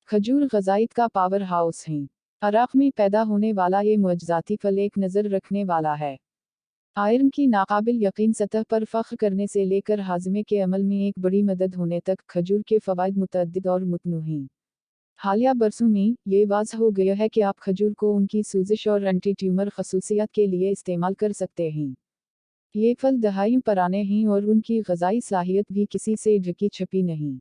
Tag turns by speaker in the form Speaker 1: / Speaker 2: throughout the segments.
Speaker 1: खजूर ग़ज़ाइत का power house हैं। इराक़ में पैदा होने वाला ये मुअज़्ज़ाती फल एक नज़र रखने वाला है। आयरन की नाकाबिल यकीन सतह पर फ़ख्र करने से लेकर हाज़मे के अमल में एक बड़ी मदद होने तक खजूर के फ़वाइद मुतअद्दिद और मुतनू हैं। हालिया बरसों में ये वाज़ह हो गया है कि आप खजूर को उनकी सूज़श और एंटी ट्यूमर खसूसियात के लिए इस्तेमाल कर सकते हैं। ये फल दहाइयों पुराने हैं और उनकी ग़ज़ाई सलाहियत भी किसी से ढकी छपी नहीं।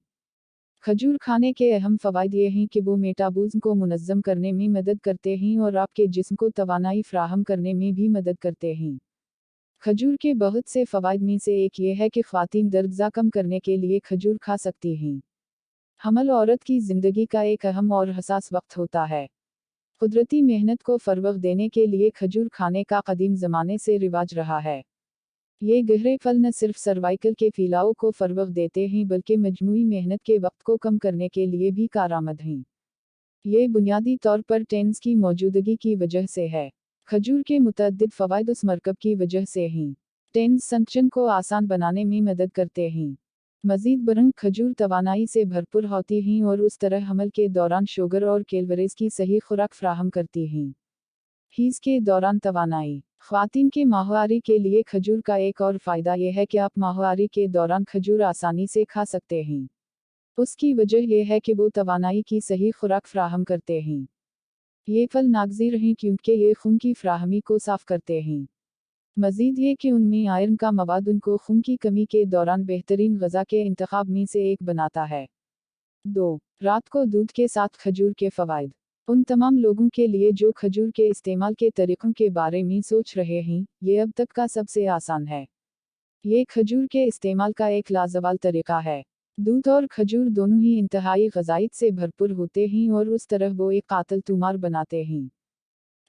Speaker 1: खजूर खाने के अहम फ़वाइद ये हैं कि वो मेटाबॉलिज़्म को मुनज़्ज़म करने में मदद करते हैं और आपके जिस्म को तवानाई फ़राहम करने में भी मदद करते हैं। खजूर के बहुत से फ़वाइद में से एक ये है कि ख़वातीन दर्द कम करने के लिए खजूर खा सकती हैं। हमल औरत की ज़िंदगी का एक अहम और हसास वक्त होता है। कुदरती मेहनत को फ़रोग़ देने के लिए खजूर खाने का कदीम ज़माने से रिवाज रहा है। ये गहरे फल न सिर्फ सर्वाइकल के फैलाव को फ़रोग़ देते हैं बल्कि मजमूई मेहनत के वक्त को कम करने के लिए भी कारआमद हैं। ये बुनियादी तौर पर टेन्स की मौजूदगी की वजह से है। खजूर के मुतअद्दिद फ़वाइद उस मरकब की वजह से हैं। टेन्स संचन को आसान बनाने में मदद करते हैं। मज़ीद बरंग खजूर तवानाई से भरपूर होती हैं और उस तरह हमल के दौरान शुगर और कैलोरीज़ की सही खुराक फ़राहम करती हैं। हीज़ के दौरान तवानाई। ख़वातीन के माहवारी के लिए खजूर का एक और फ़ायदा यह है कि आप माहवारी के दौरान खजूर आसानी से खा सकते हैं। उसकी वजह यह है कि वो तवानाई की सही खुराक फ़राहम करते हैं। ये फल नागज़ीर हैं क्योंकि ये खून की फ़राहमी को साफ़ करते हैं। मज़ीद ये कि उनमें आयरन का मवाद उनको खून की कमी के दौरान बेहतरीन ग़ज़ा के इंतख़ाब में से एक बनाता है। 2. रात को दूध के साथ खजूर के फ़वाइद। उन तमाम लोगों के लिए जो खजूर के इस्तेमाल के तरीक़ों के बारे में सोच रहे हैं, ये अब तक का सबसे आसान है। ये खजूर के इस्तेमाल का एक लाजवाब तरीक़ा है। दूध और खजूर दोनों ही इंतहाई ग़ज़ाइत से भरपूर होते हैं और उस तरह वो एक कातिल तुमार बनाते हैं।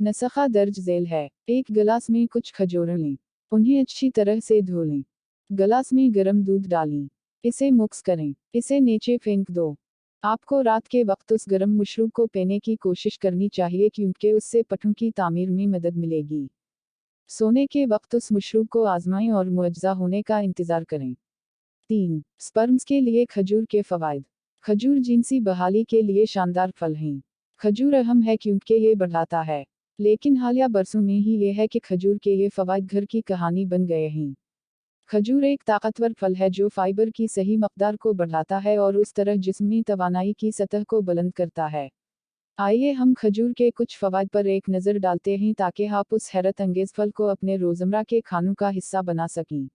Speaker 1: नस्ख़ा दर्ज ज़ेल है। एक गिलास में कुछ खजूरें लें। उन्हें अच्छी तरह से धो लें। गिलास में गर्म दूध डालें। इसे मिक्स करें। इसे नीचे फेंक दो। आपको रात के वक्त उस गर्म मशरूब को पीने की कोशिश करनी चाहिए क्योंकि उससे पट्टों की तामीर में मदद मिलेगी। सोने के वक्त उस मशरूब को आज़माएं और मुअज्ज़ा होने का इंतज़ार करें। 3. स्पर्म्स के लिए खजूर के फ़वाइद। खजूर जिनसी बहाली के लिए शानदार फल हैं। खजूर अहम है क्योंकि ये बढ़ाता है। लेकिन हालिया बरसों में ही ये है कि खजूर के ये फ़वाइद घर की कहानी बन गए हैं। खजूर एक ताकतवर फल है जो फाइबर की सही मकदार को बढ़ाता है और उस तरह जिस्मी तवानाई की सतह को बुलंद करता है। आइए हम खजूर के कुछ फ़वाइद पर एक नज़र डालते हैं ताकि आप उस हैरत अंगेज़ फल को अपने रोज़मर्रा के खानों का हिस्सा बना सकें।